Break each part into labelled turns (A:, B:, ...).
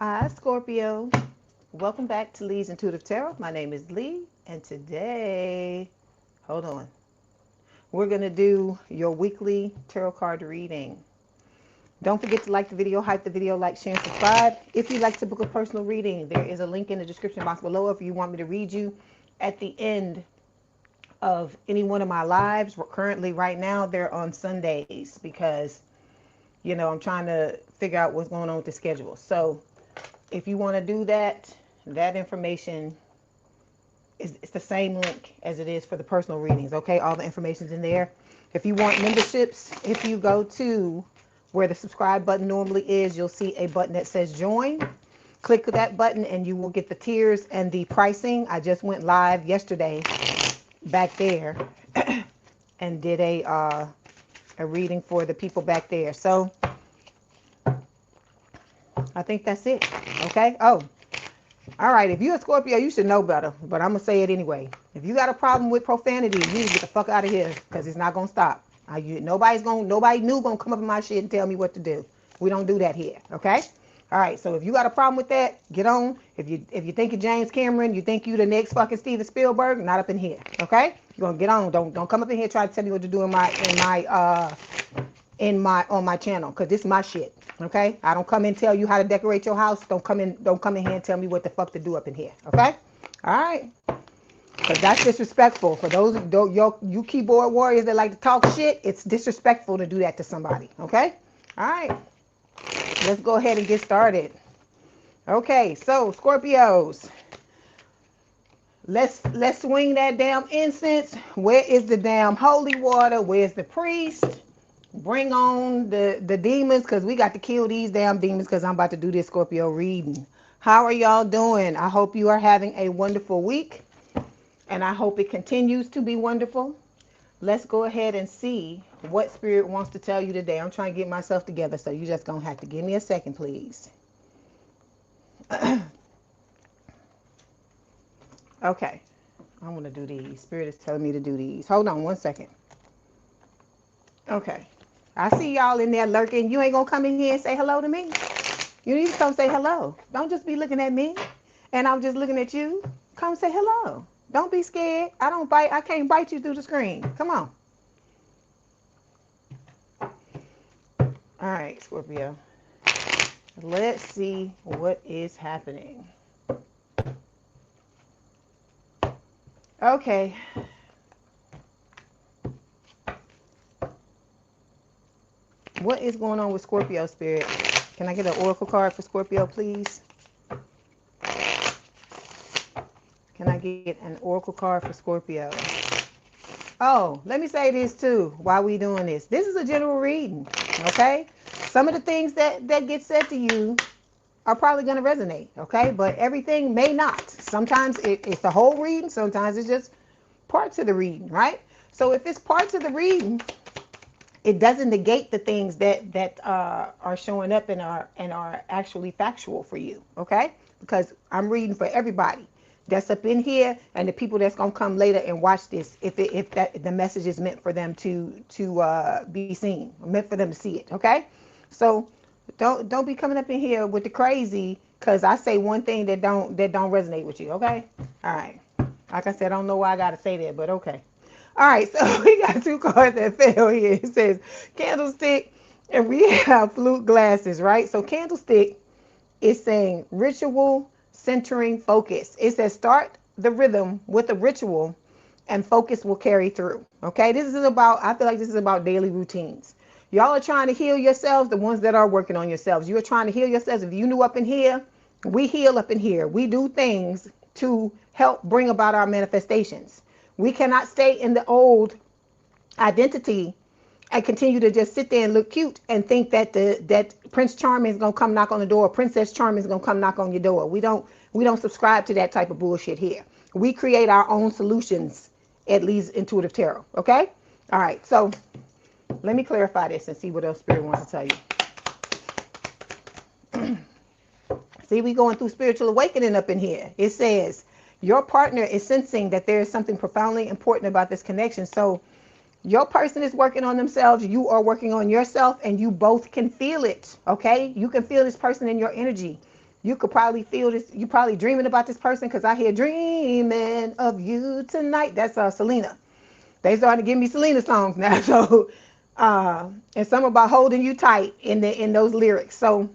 A: Hi, Scorpio. Welcome back to Leigh's Intuitive Tarot. My name is Leigh, and today, hold on, we're going to do your weekly tarot card reading. Don't forget to like the video, hype the video, like, share, and subscribe. If you'd like to book a personal reading, there is a link in the description box below if you want me to read you at the end of any one of my lives. Currently, right now, they're on Sundays because, I'm trying to figure out what's going on with the schedule. So, if you want to do that, that information it's the same link as it is for the personal readings. Okay, all the information's in there. If you want memberships, if you go to where the subscribe button normally is, you'll see a button that says join. Click that button and you will get the tiers and the pricing. I just went live yesterday back there and did a reading for the people back there. So I think that's it. Okay. Oh, all right. If you're a Scorpio, you should know better, but I'm going to say it anyway. If you got a problem with profanity, you need to get the fuck out of here because it's not going to stop. Nobody new going to come up in my shit and tell me what to do. We don't do that here. Okay. All right. So if you got a problem with that, get on. If you think you're James Cameron, you think you the next fucking Steven Spielberg, not up in here. Okay. You're going to get on. Don't come up in here trying to tell me what to do on my channel, because this is my shit. Okay, I don't come and tell you how to decorate your house. Don't come in here and tell me what the fuck to do up in here. Okay, all right, because that's disrespectful. For those you keyboard warriors that like to talk shit, it's disrespectful to do that to somebody. Okay, all right, let's go ahead and get started. Okay, so Scorpios, let's swing that damn incense. Where is the damn holy water? Where's the priest? Bring on the demons, because we got to kill these damn demons, because I'm about to do this Scorpio reading. How are y'all doing? I hope you are having a wonderful week, and I hope it continues to be wonderful. Let's go ahead and see what Spirit wants to tell you today. I'm trying to get myself together, so you just going to have to give me a second, please. Okay. I want to do these. Spirit is telling me to do these. Hold on one second. Okay. I see y'all in there lurking. You ain't going to come in here and say hello to me. You need to come say hello. Don't just be looking at me and I'm just looking at you. Come say hello. Don't be scared. I can't bite you through the screen. Come on. All right, Scorpio. Let's see what is happening. Okay. What is going on with Scorpio, Spirit? Can I get an oracle card for Scorpio, please? Can I get an oracle card for Scorpio? Oh, let me say this too while we doing this. This is a general reading, okay? Some of the things that get said to you are probably going to resonate, okay? But everything may not. Sometimes it's the whole reading. Sometimes it's just parts of the reading, right? So if it's parts of the reading, it doesn't negate the things that are showing up and are actually factual for you, okay? Because I'm reading for everybody that's up in here and the people that's gonna come later and watch this. If the message is meant for them to be seen, meant for them to see it, okay? So don't be coming up in here with the crazy because I say one thing that don't resonate with you, okay? All right. Like I said, I don't know why I gotta say that, but okay. All right, so we got two cards that fell here. It says candlestick, and we have flute glasses, right? So candlestick is saying ritual, centering, focus. It says start the rhythm with a ritual, and focus will carry through. Okay, I feel like this is about daily routines. Y'all are trying to heal yourselves, the ones that are working on yourselves. You are trying to heal yourselves. If you knew up in here, we heal up in here. We do things to help bring about our manifestations. We cannot stay in the old identity and continue to just sit there and look cute and think that that Prince Charming is gonna come knock on the door, Princess Charming is gonna come knock on your door. We don't subscribe to that type of bullshit here. We create our own solutions at Leigh's Intuitive Tarot. Okay? All right. So let me clarify this and see what else Spirit wants to tell you. See, we going through spiritual awakening up in here. It says your partner is sensing that there is something profoundly important about this connection. So your person is working on themselves. You are working on yourself, and you both can feel it. Okay? You can feel this person in your energy. You could probably feel this. You probably dreaming about this person because I hear dreaming of you tonight. That's Selena. They starting to give me Selena songs now. So, and some about holding you tight in those lyrics. So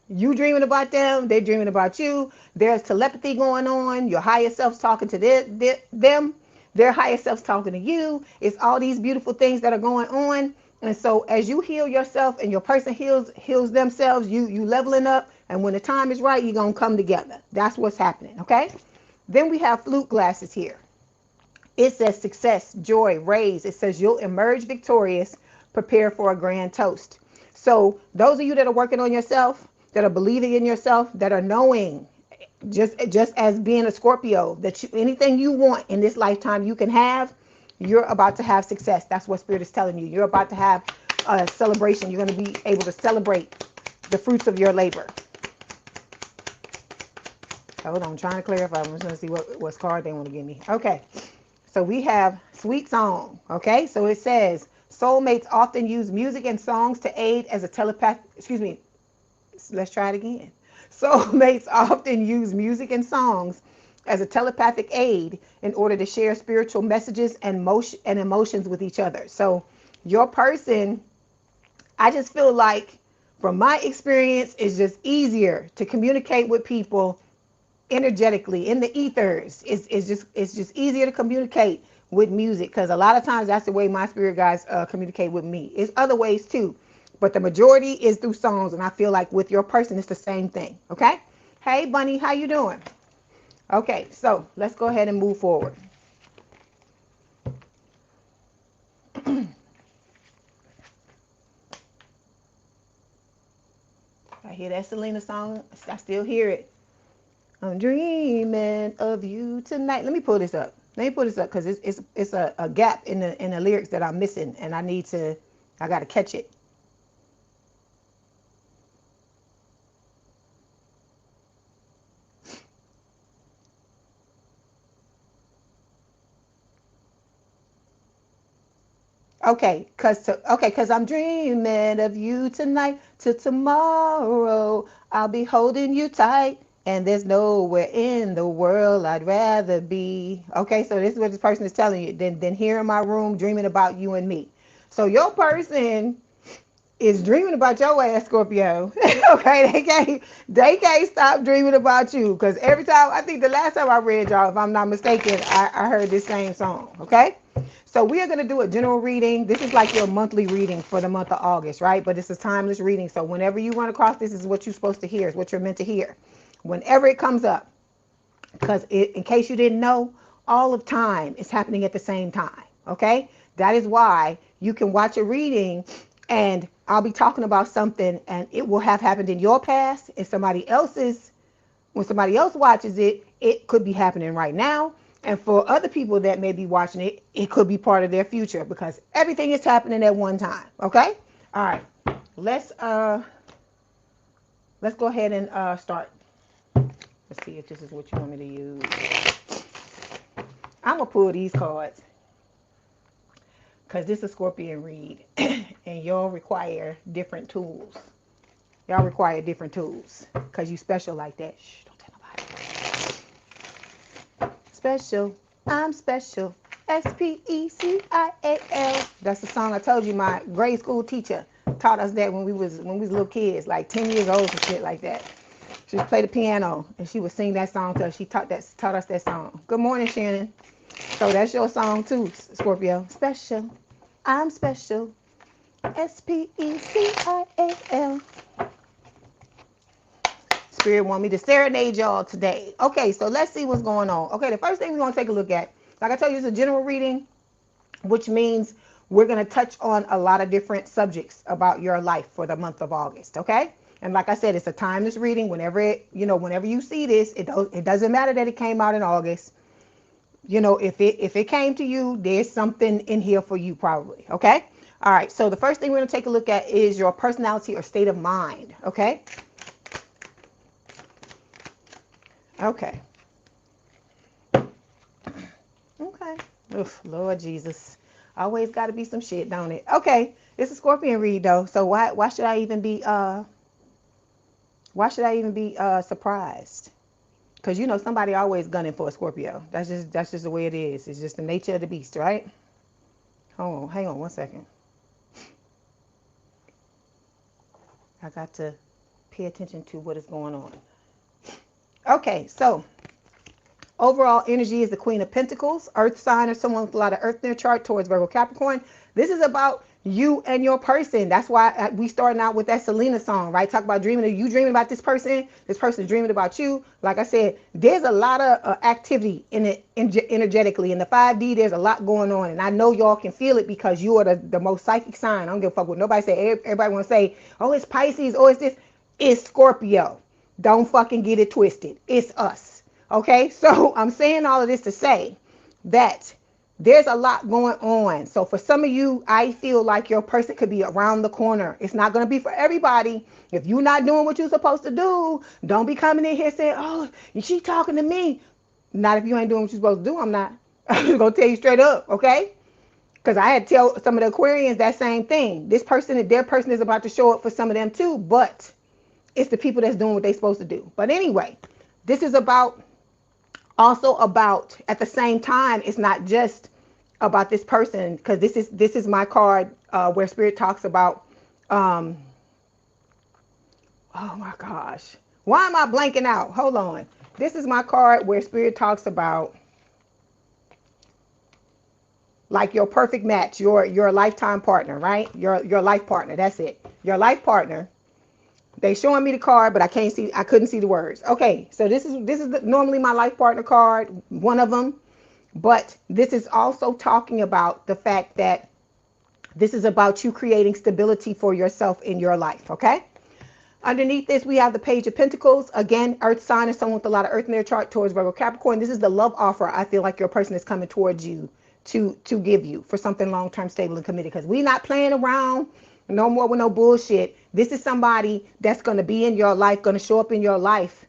A: you dreaming about them, they're dreaming about you. There's telepathy going on. Your higher self's talking to them. Their higher self's talking to you. It's all these beautiful things that are going on. And so as you heal yourself and your person heals themselves, you leveling up. And when the time is right, you're going to come together. That's what's happening, okay? Then we have flute glasses here. It says success, joy, raise. It says you'll emerge victorious, prepare for a grand toast. So those of you that are working on yourself, that are believing in yourself, that are knowing, just as being a Scorpio, that anything you want in this lifetime you can have, you're about to have success. That's what Spirit is telling you. You're about to have a celebration. You're going to be able to celebrate the fruits of your labor. Hold on, I'm trying to clarify. I'm just going to see what card they want to give me. Okay, so we have Sweet Song. Okay, so it says soulmates often use music and songs to aid as a telepath. Excuse me. Let's try it again. Soulmates often use music and songs as a telepathic aid in order to share spiritual messages and emotions with each other. So your person, I just feel like from my experience, it's just easier to communicate with people energetically in the ethers. It's just easier to communicate with music, because a lot of times that's the way my spirit guides communicate with me. It's other ways too, but the majority is through songs, and I feel like with your person it's the same thing. Okay, hey Bunny, how you doing? Okay, so let's go ahead and move forward. I hear that Selena song. I still hear it. I'm dreaming of you tonight. Let me pull this up. Because it's a gap in the lyrics that I'm missing, and I gotta catch it. Cause I'm dreaming of you tonight till tomorrow. I'll be holding you tight, and there's nowhere in the world I'd rather be. Okay, so this is what this person is telling you. Then here in my room dreaming about you and me. So your person is dreaming about your ass, Scorpio. Okay, they can't stop dreaming about you, because every time, I think the last time I read y'all, if I'm not mistaken, I heard this same song. Okay, so we are going to do a general reading. This is like your monthly reading for the month of August, right? But it's a timeless reading, so whenever you run across this is what you're supposed to hear. It's what you're meant to hear whenever it comes up, because in case you didn't know, all of time is happening at the same time. Okay, that is why you can watch a reading and I'll be talking about something and it will have happened in your past, and when somebody else watches it, it could be happening right now. And for other people that may be watching it, it could be part of their future, because everything is happening at one time. Okay? All right. Let's go ahead and start. Let's see if this is what you want me to use. I'm gonna pull these cards because this is Scorpion read, and y'all require different tools. Y'all require different tools because you special like that. Shh, don't tell nobody. Special, I'm special. SPECIAL. That's the song I told you my grade school teacher taught us that when we was little kids, like 10 years old and shit like that. She would play the piano and she would sing that song to us. She taught us that song. Good morning, Shannon. So that's your song too, Scorpio. Special. I'm special. SPECIAL. Spirit want me to serenade y'all today. Okay, so let's see what's going on. Okay, the first thing we're going to take a look at, like I told you, it's a general reading, which means we're going to touch on a lot of different subjects about your life for the month of August. Okay, and like I said, it's a timeless reading. Whenever you see this, it doesn't matter that it came out in August. If it came to you, there's something in here for you probably. Okay, all right, so the first thing we're going to take a look at is your personality or state of mind. Okay. Okay. Oof, Lord Jesus. Always got to be some shit, don't it? Okay. It's a Scorpion read though. So why should I even be Why should I even be surprised? Because you know somebody always gunning for a Scorpio. That's just the way it is. It's just the nature of the beast, right? Hold on, hang on one second. I got to pay attention to what is going on. Okay, so overall energy is the Queen of Pentacles, Earth sign, or someone with a lot of Earth in their chart towards Virgo Capricorn. This is about you and your person. That's why we starting out with that Selena song, right? Talk about dreaming. You dreaming about this person dreaming about you. Like I said, there's a lot of activity in it energetically. In the 5D, there's a lot going on. And I know y'all can feel it because you are the most psychic sign. I don't give a fuck what nobody say. Everybody want to say, oh, it's Pisces, oh, it's this. It's Scorpio. Don't fucking get it twisted. It's us. Okay, so I'm saying all of this to say that there's a lot going on. So for some of you, I feel like your person could be around the corner. It's not going to be for everybody. If you're not doing what you're supposed to do, don't be coming in here saying, oh, she talking to me. Not if you ain't doing what you're supposed to do. I'm not. I'm just going to tell you straight up, okay? Because I had to tell some of the Aquarians that same thing. Their person is about to show up for some of them too, but it's the people that's doing what they're supposed to do. But anyway, this is also about at the same time, it's not just about this person, because this is my card where Spirit talks about oh my gosh, why am I blanking out? Hold on. This is my card where Spirit talks about like your perfect match, your lifetime partner, right? Your life partner. That's it. Your life partner. They showing me the card, but I couldn't see the words. Okay, so this is normally my life partner card, one of them, but this is also talking about the fact that this is about you creating stability for yourself in your life, okay? Underneath this, we have the Page of Pentacles. Again, Earth sign is someone with a lot of Earth in their chart towards Virgo Capricorn. This is the love offer I feel like your person is coming towards you to give you for something long-term, stable, and committed, because we're not playing around no more with no bullshit. This is somebody that's going to be in your life, going to show up in your life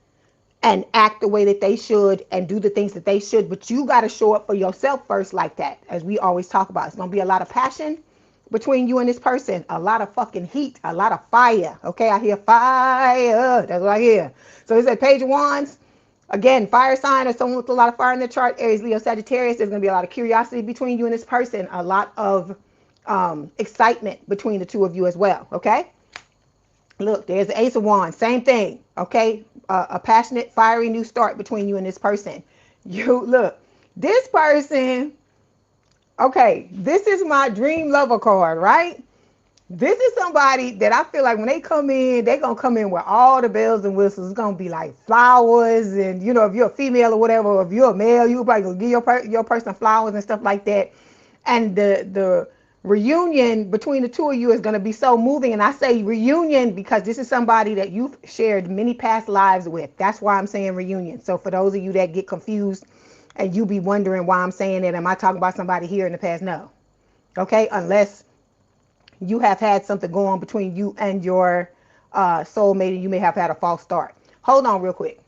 A: and act the way that they should and do the things that they should. But you got to show up for yourself first like that, as we always talk about. It's going to be a lot of passion between you and this person, a lot of fucking heat, a lot of fire. Okay, I hear fire. That's what I hear. So it's a Page of Wands. Again, fire sign or someone with a lot of fire in their chart, Aries, Leo, Sagittarius. There's going to be a lot of curiosity between you and this person, a lot of excitement between the two of you as well, okay? Look, there's the Ace of Wands, same thing, okay? A passionate, fiery new start between you and this person. Look, this person, okay, this is my dream lover card, right? This is somebody that I feel like when they come in, they're going to come in with all the bells and whistles. It's going to be like flowers, and, you know, if you're a female or whatever, or if you're a male, you're probably going to give your person flowers and stuff like that. And the reunion between the two of you is going to be so moving. And I say reunion because this is somebody that you've shared many past lives with. That's why I'm saying reunion. So for those of you that get confused and you be wondering why I'm saying it, am I talking about somebody here in the past? No. Okay, unless you have had something go on between you and your soulmate, and you may have had a false start. Hold on real quick.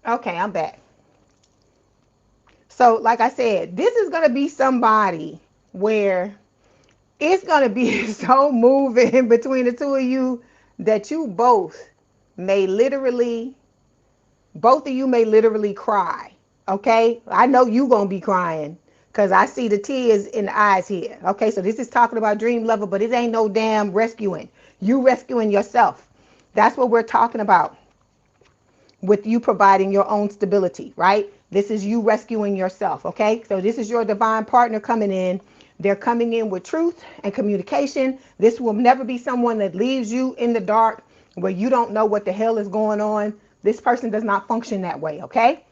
A: Okay, I'm back. So like I said, this is going to be somebody where it's going to be so moving between the two of you that you both of you may literally cry. Okay, I know you gonna be crying because I see the tears in the eyes here. Okay, so this is talking about dream lover, but it ain't no damn rescuing. You rescuing yourself. That's what we're talking about with you providing your own stability, right? This is you rescuing yourself. Okay, so this is your divine partner coming in. They're coming in with truth and communication. This will never be someone that leaves you in the dark where you don't know what the hell is going on. This person does not function that way, okay?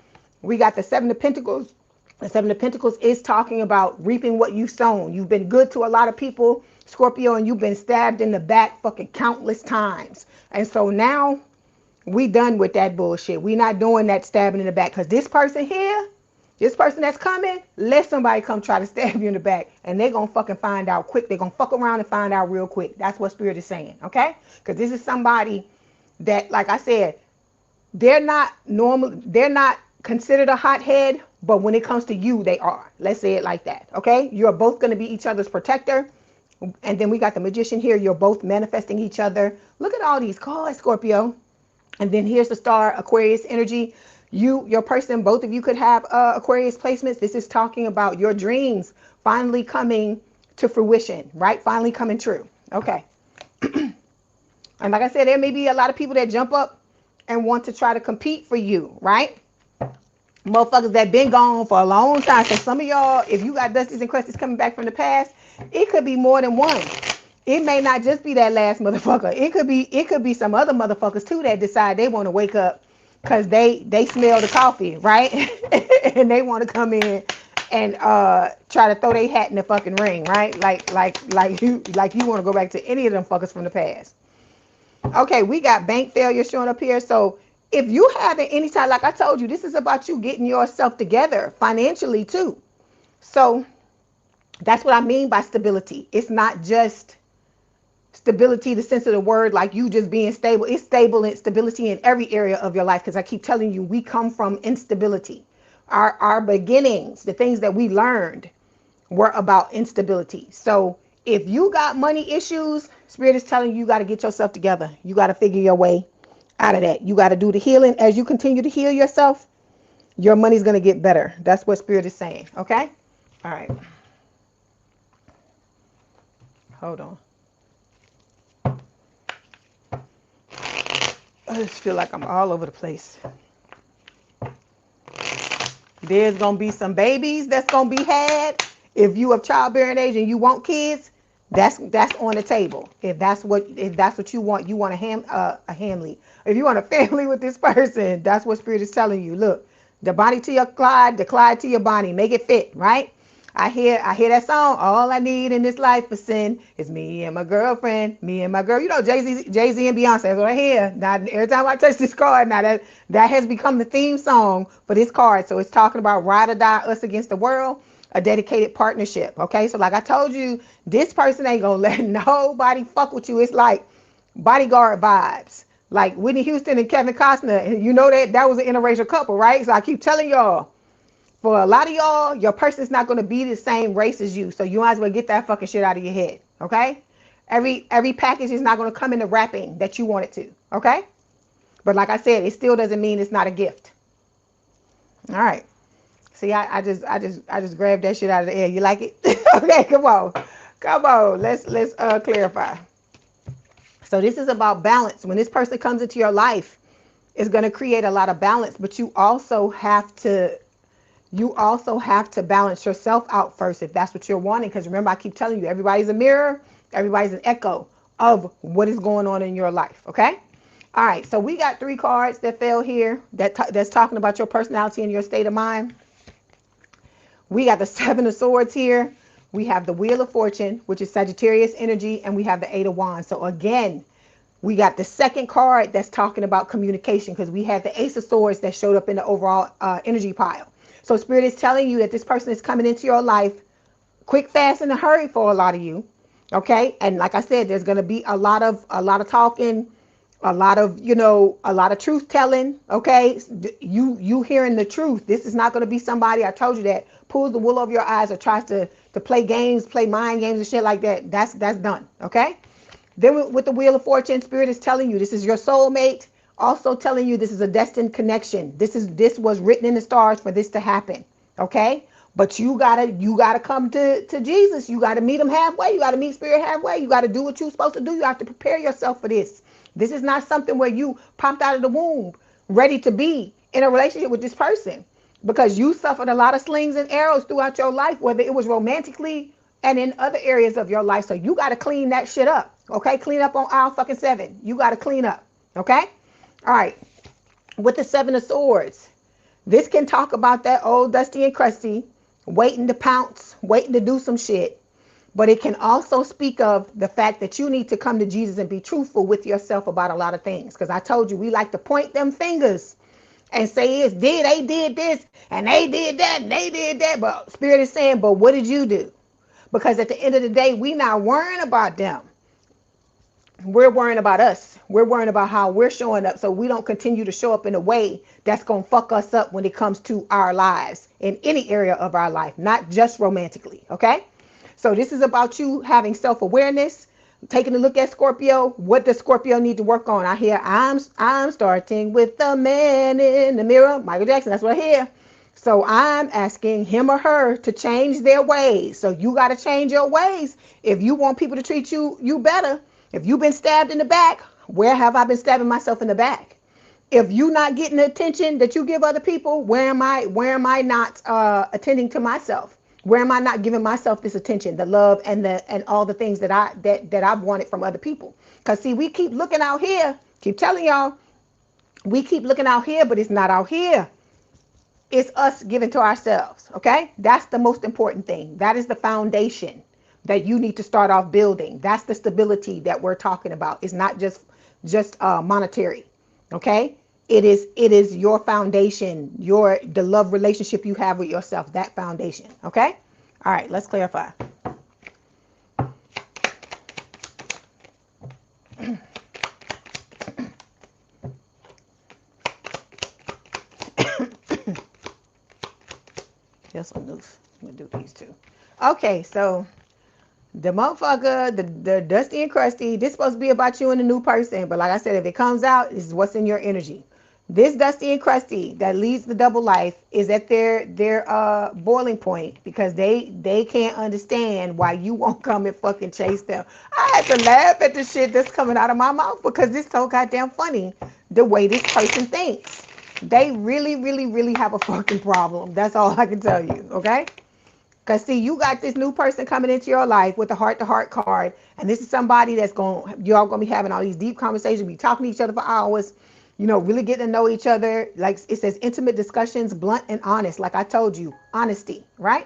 A: We got the Seven of Pentacles The Seven of Pentacles is talking about reaping what you've sown. You've been good to a lot of people, Scorpio, and you've been stabbed in the back fucking countless times. And so now we done with that bullshit. We not doing that stabbing in the back, because this person here, this person that's coming, let somebody come try to stab you in the back, and they're going to fucking find out quick. They're going to fuck around and find out real quick. That's what Spirit is saying, okay? Because this is somebody that, like I said, they're not normal. They're not considered a hothead, but when it comes to you, they are. Let's say it like that, okay? You're both going to be each other's protector. And then we got the Magician here. You're both manifesting each other. Look at all these cards, Scorpio. And then here's the Star, Aquarius energy. Your person, both of you could have Aquarius placements. This is talking about your dreams finally coming to fruition, right? Finally coming true. Okay. And like I said, there may be a lot of people that jump up and want to try to compete for you, right? Motherfuckers that been gone for a long time. So some of y'all, if you got Dusties and Cresties coming back from the past, it could be more than one. It may not just be that last motherfucker. It could be some other motherfuckers too that decide they want to wake up because they smell the coffee, right? And they want to come in and try to throw their hat in the fucking ring, right? Like you want to go back to any of them fuckers from the past. Okay, we got bank failure showing up here. So if you haven't any time, like I told you, this is about you getting yourself together financially too. So that's what I mean by stability. It's not just stability, the sense of the word, like you just being stable. It's stable and stability in every area of your life, because I keep telling you, we come from instability. Our beginnings, the things that we learned were about instability. So if you got money issues, Spirit is telling you, you got to get yourself together. You got to figure your way out of that. You got to do the healing. As you continue to heal yourself, your money's going to get better. That's what Spirit is saying. Okay? All right. Hold on. I just feel like I'm all over the place. There's going to be some babies that's going to be had. If you of childbearing age and you want kids, that's on the table. If that's what you want a family. If you want a family with this person, that's what Spirit is telling you. Look, the Bonnie to your Clyde, the Clyde to your Bonnie. Make it fit, right? I hear that song. All I need in this life for sin is me and my girlfriend, me and my girl. You know, Jay-Z and Beyonce. That's what I hear. Now, every time I touch this card, now that has become the theme song for this card. So it's talking about ride or die, us against the world, a dedicated partnership. Okay, so like I told you, this person ain't gonna let nobody fuck with you. It's like bodyguard vibes, like Whitney Houston and Kevin Costner. And you know that was an interracial couple, right? So I keep telling y'all, for a lot of y'all, your person's not going to be the same race as you. So you might as well get that fucking shit out of your head. Okay? Every package is not going to come in the wrapping that you want it to. Okay? But like I said, it still doesn't mean it's not a gift. All right. See, I just grabbed that shit out of the air. You like it? Okay, come on. Let's clarify. So this is about balance. When this person comes into your life, it's going to create a lot of balance, but you also have to balance yourself out first if that's what you're wanting. Because remember, I keep telling you, everybody's a mirror, everybody's an echo of what is going on in your life. Okay? All right. So we got 3 cards that fell here that's talking about your personality and your state of mind. We got the 7 of Swords here. We have the Wheel of Fortune, which is Sagittarius energy, and we have the 8 of Wands. So again, we got the second card that's talking about communication, because we had the Ace of Swords that showed up in the overall energy pile. So Spirit is telling you that this person is coming into your life quick, fast, and in a hurry for a lot of you. Okay. And like I said, there's going to be a lot of talking, a lot of truth telling. Okay. You hearing the truth. This is not going to be somebody, I told you, that pulls the wool over your eyes or tries to play games, play mind games and shit like that. That's done. Okay. Then with the Wheel of Fortune, Spirit is telling you this is your soulmate. Also telling you this is a destined connection. This was written in the stars for this to happen. Okay? But you gotta come to Jesus. You gotta meet him halfway. You gotta meet Spirit halfway. You gotta do what you're supposed to do. You have to prepare yourself for this. This is not something where you popped out of the womb ready to be in a relationship with this person, because you suffered a lot of slings and arrows throughout your life, whether it was romantically and in other areas of your life. So you gotta clean that shit up. Okay? Clean up on aisle fucking 7. You gotta clean up. Okay? All right, with the 7 of Swords, This can talk about that old dusty and crusty, waiting to pounce, waiting to do some shit. But it can also speak of the fact that you need to come to Jesus and be truthful with yourself about a lot of things. Because I told you, we like to point them fingers and say they did this and they did that and they did that. But Spirit is saying, but what did you do? Because at the end of the day, we not worrying about them. We're worrying about us. We're worrying about how we're showing up so we don't continue to show up in a way that's going to fuck us up when it comes to our lives in any area of our life, not just romantically, okay? So this is about you having self-awareness, taking a look at Scorpio. What does Scorpio need to work on? I hear I'm starting with the man in the mirror, Michael Jackson. That's what I hear. So I'm asking him or her to change their ways. So you got to change your ways if you want people to treat you better. If you've been stabbed in the back, where have I been stabbing myself in the back? If you're not getting the attention that you give other people, where am I not attending to myself? Where am I not giving myself this attention, the love and all the things that I've wanted from other people? Because see, we keep looking out here, keep telling y'all, we keep looking out here, but it's not out here. It's us giving to ourselves, okay? That's the most important thing. That is the foundation that you need to start off building. That's the stability that we're talking about. It's not just monetary, okay? It is your foundation, the love relationship you have with yourself, that foundation, okay? All right, let's clarify. Here's some loose. I'm gonna do these two. Okay, so the motherfucker, the dusty and crusty, this is supposed to be about you and a new person. But like I said, if it comes out, this is what's in your energy. This dusty and crusty that leads the double life is at their boiling point because they can't understand why you won't come and fucking chase them. I had to laugh at the shit that's coming out of my mouth because it's so goddamn funny the way this person thinks. They really, really, really have a fucking problem. That's all I can tell you, okay? Because see, you got this new person coming into your life with the heart-to-heart card, and this is somebody that's y'all gonna be having all these deep conversations, be talking to each other for hours, you know, really getting to know each other. Like it says, intimate discussions, blunt and honest. Like I told you, honesty, right?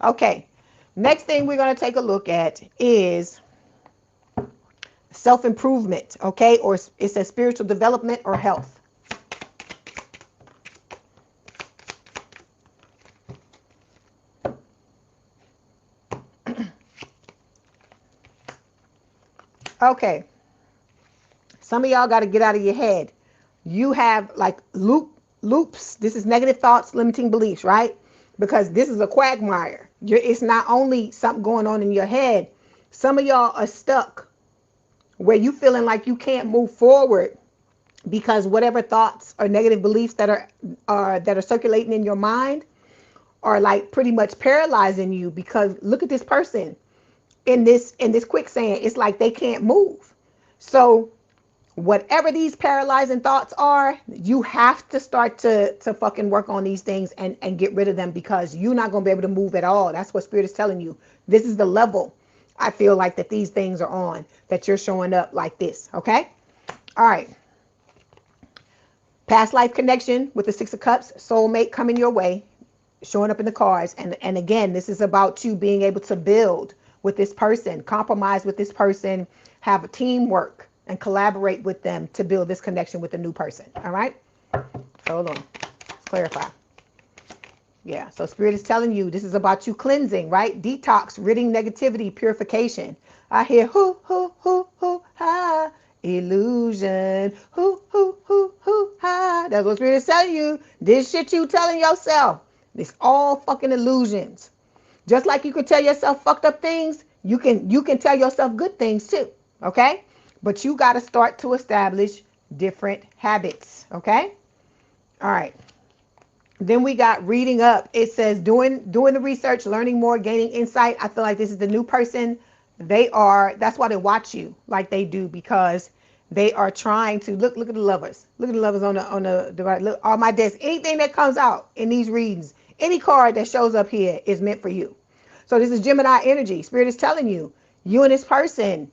A: Okay. Next thing we're gonna take a look at is self-improvement, okay? Or it says spiritual development or health. Okay, some of y'all got to get out of your head. You have like loops. This is negative thoughts, limiting beliefs, right? Because this is a quagmire. It's not only something going on in your head. Some of y'all are stuck where you feeling like you can't move forward because whatever thoughts or negative beliefs that are circulating in your mind are like pretty much paralyzing you. Because look at this person. In this quicksand, it's like they can't move. So whatever these paralyzing thoughts are, you have to start to fucking work on these things and get rid of them because you're not going to be able to move at all. That's what Spirit is telling you. This is the level I feel like that these things are on, that you're showing up like this, okay? All right. Past life connection with the Six of Cups, soulmate coming your way, showing up in the cards. And again, this is about you being able to build with this person, compromise with this person, have a teamwork and collaborate with them to build this connection with a new person. All right. Hold on. Let's clarify. Yeah. So Spirit is telling you this is about you cleansing, right? Detox, ridding negativity, purification. I hear ha, illusion, ha. That's what Spirit is telling you. This shit you telling yourself. It's all fucking illusions. Just like you can tell yourself fucked up things, you can tell yourself good things too, okay? But you got to start to establish different habits, okay? All right. Then we got reading up. It says doing the research, learning more, gaining insight. I feel like this is the new person. That's why they watch you like they do, because they are trying to look at the lovers. Look at the lovers on the right. Look on my desk. Anything that comes out in these readings, any card that shows up here is meant for you. So this is Gemini energy. Spirit is telling you, you and this person,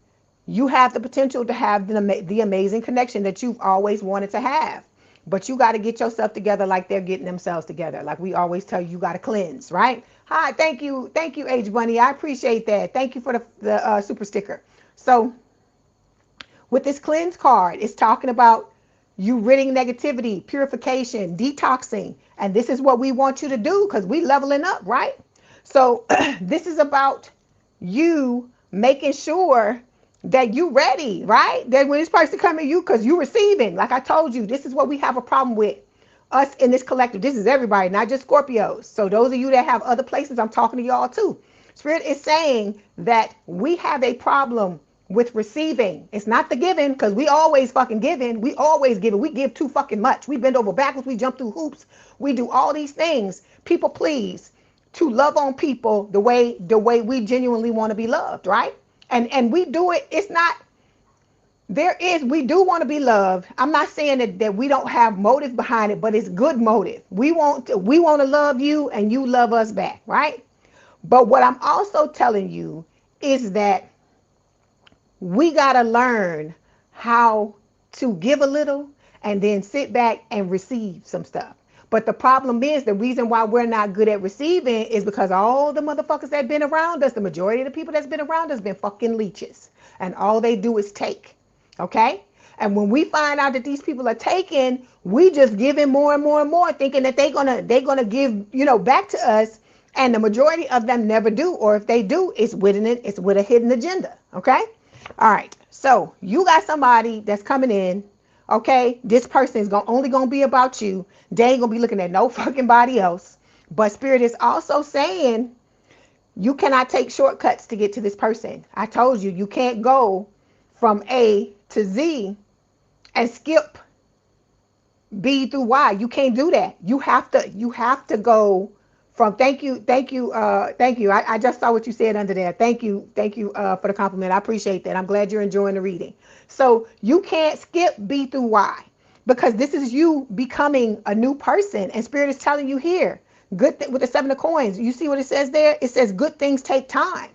A: you have the potential to have the amazing connection that you've always wanted to have. but you got to get yourself together like they're getting themselves together. Like we always tell you, you got to cleanse, right? Hi, thank you, H Bunny. I appreciate that. Thank you for the super sticker. So with this cleanse card, it's talking about you ridding negativity, purification, detoxing, and this is what we want you to do because we leveling up, right? So this is about you making sure that you ready, right? That when this person come to you, because you receiving, like I told you, this is what we have a problem with. Us in this collective, this is everybody, not just Scorpios. So those of you that have other places, I'm talking to y'all too. Spirit is saying that we have a problem with receiving. It's not the giving, because we always fucking giving. We always giving. We give too fucking much. We bend over backwards. We jump through hoops. We do all these things. People please, to love on people the way we genuinely want to be loved, right? And we do it. It's not. We do want to be loved. I'm not saying that we don't have motive behind it, but it's good motive. We want to love you and you love us back, right? But what I'm also telling you is that we got to learn how to give a little and then sit back and receive some stuff. But the problem is, the reason why we're not good at receiving is because all the motherfuckers that been around us, the majority of the people that's been around us been fucking leeches. And all they do is take. Okay? And when we find out that these people are taking, we just giving more and more and more, thinking that they're gonna give, back to us. And the majority of them never do. Or if they do, it's with a hidden agenda. Okay? All right. So you got somebody that's coming in. Okay, this person is only gonna be about you. They ain't gonna be looking at no fucking body else. But Spirit is also saying you cannot take shortcuts to get to this person. I told you, you can't go from A to Z and skip B through Y. You can't do that. You have to go from thank you. I just saw what you said under there. Thank you for the compliment. I appreciate that. I'm glad you're enjoying the reading. So you can't skip B through Y because this is you becoming a new person, and Spirit is telling you here, with the 7 of coins. You see what it says there? It says good things take time.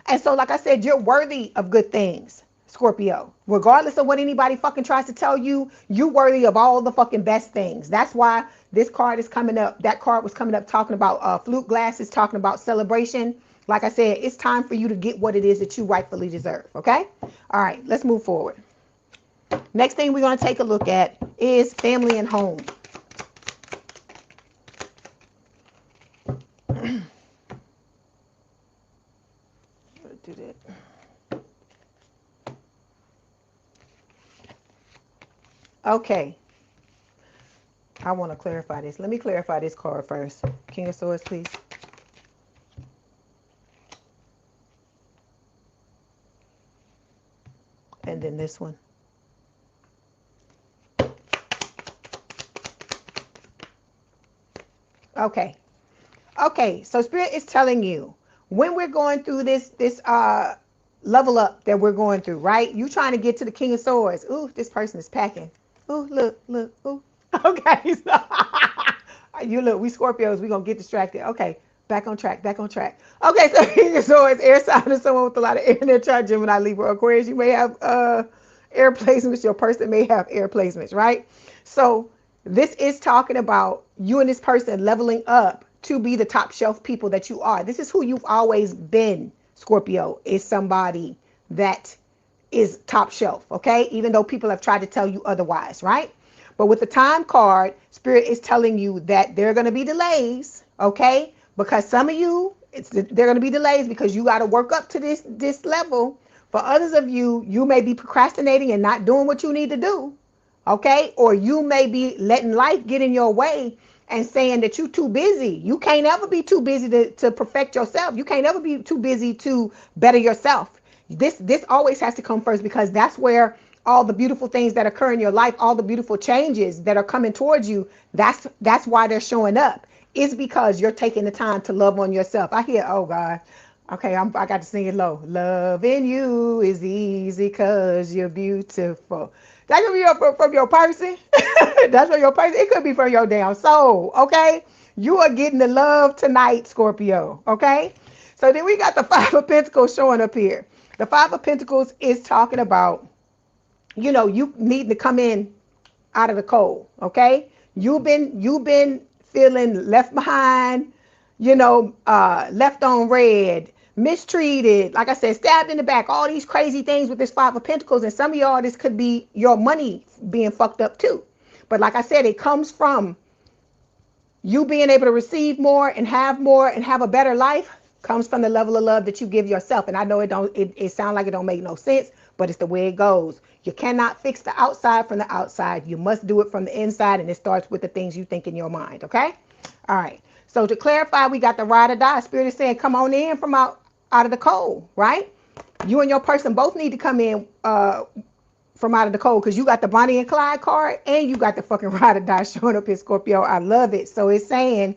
A: And so, like I said, you're worthy of good things, Scorpio. Regardless of what anybody fucking tries to tell you, you're worthy of all the fucking best things. That's why this card is coming up. That card was coming up talking about flute glasses, talking about celebration. Like I said, it's time for you to get what it is that you rightfully deserve. Okay? All right, let's move forward. Next thing we're going to take a look at is family and home. Do that. Okay. I want to clarify this. Let me clarify this card first. King of Swords, please. And then this one. Okay. Okay. So Spirit is telling you when we're going through this level up that we're going through, right? You trying to get to the King of Swords. Ooh, this person is packing. Ooh, look. Ooh. Okay. So you look, we Scorpios, we gonna get distracted. Okay. Back on track. Okay, so King of Swords, air sign is someone with a lot of air in their chart, Gemini, Libra, Aquarius. You may have air placements. Your person may have air placements, right? So this is talking about you and this person leveling up to be the top shelf people that you are. This is who you've always been, Scorpio, is somebody that is top shelf, okay? Even though people have tried to tell you otherwise, right? But with the time card, Spirit is telling you that there are going to be delays, okay? Because some of you, there are going to be delays because you got to work up to this level. For others of you, you may be procrastinating and not doing what you need to do, okay? Or you may be letting life get in your way and saying that you're too busy. You can't ever be too busy to perfect yourself. You can't ever be too busy to better yourself. This always has to come first because that's where all the beautiful things that occur in your life, all the beautiful changes that are coming towards you, that's why they're showing up. It's because you're taking the time to love on yourself. I hear, oh God, okay, I got to sing it low. Loving you is easy because you're beautiful. That could be from your person. That's from your person. It could be from your damn soul, okay? You are getting the love tonight, Scorpio, okay? So then we got the 5 of Pentacles showing up here. The 5 of Pentacles is talking about, you need to come in out of the cold. Okay, you've been feeling left behind, left on red, mistreated, like I said, stabbed in the back, all these crazy things with this Five of Pentacles. And some of y'all, this could be your money being fucked up too. But like I said, it comes from you being able to receive more and have a better life. Comes from the level of love that you give yourself. And I know it sounds like it don't make no sense, but it's the way it goes. You cannot fix the outside from the outside. You must do it from the inside, and it starts with the things you think in your mind. Okay? All right. So to clarify, we got the ride or die. Spirit is saying, come on in from out of the cold, right? You and your person both need to come in from out of the cold, because you got the Bonnie and Clyde card and you got the fucking ride or die showing up here, Scorpio. I love it. So it's saying